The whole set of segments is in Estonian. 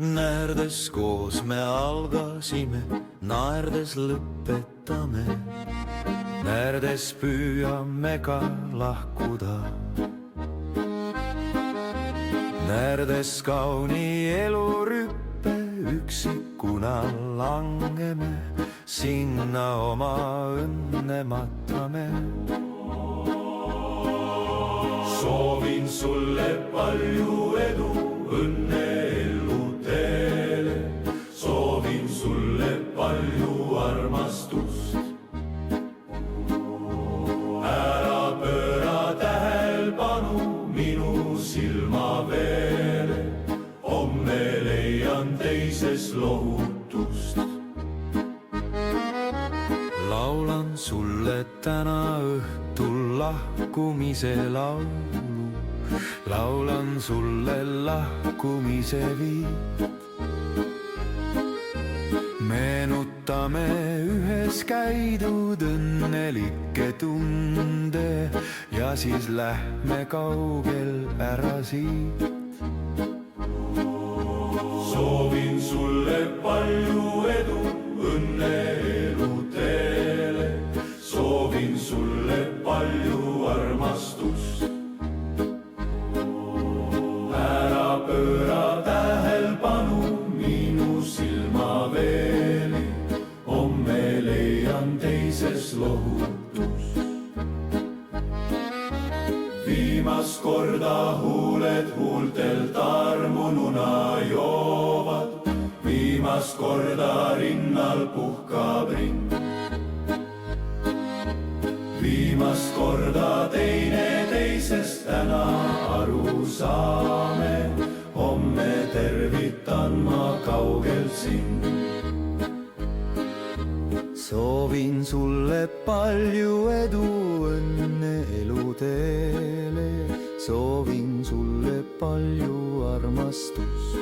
Naerdes koos me algasime, naerdes lõpetame. Naerdes püüame ka lahkuda. Naerdes kauni elurüppe üksikuna langeme, sinna oma õnne matrame. Soovin sulle palju edu, õnne elu teele. Soovin sulle palju armastust. Ära pööra tähelepanu minu silmaveele. Homme leian teises lohutust. Laulan sulle täna õhtul lahkumise laulu. Laulan sulle lahkumise viit. Meenutame ühes käidud õnnelikke tunde ja siis lähme kaugel ära siit. Soovin sulle palju edu, õnne elu teele. Soovin sulle palju armastust. Ära pööra tähelepanu minu silmaveeli. Homme leian teises lohutust. Viimast korda huuled huultelt armununa joovad. Viimast korda rinnal puhkab ring. Viimast korda teineteisest täna aru saame. Homme tervitan ma kaugelt sind. Soovin sulle palju edu, õnne elu teele. Soovin sulle palju armastust.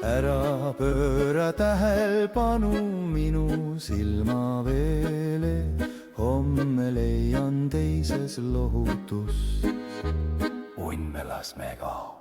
Ära pööra tähelepanu minu silmaveele. Homme leian teises lohutust. Unne las me kao.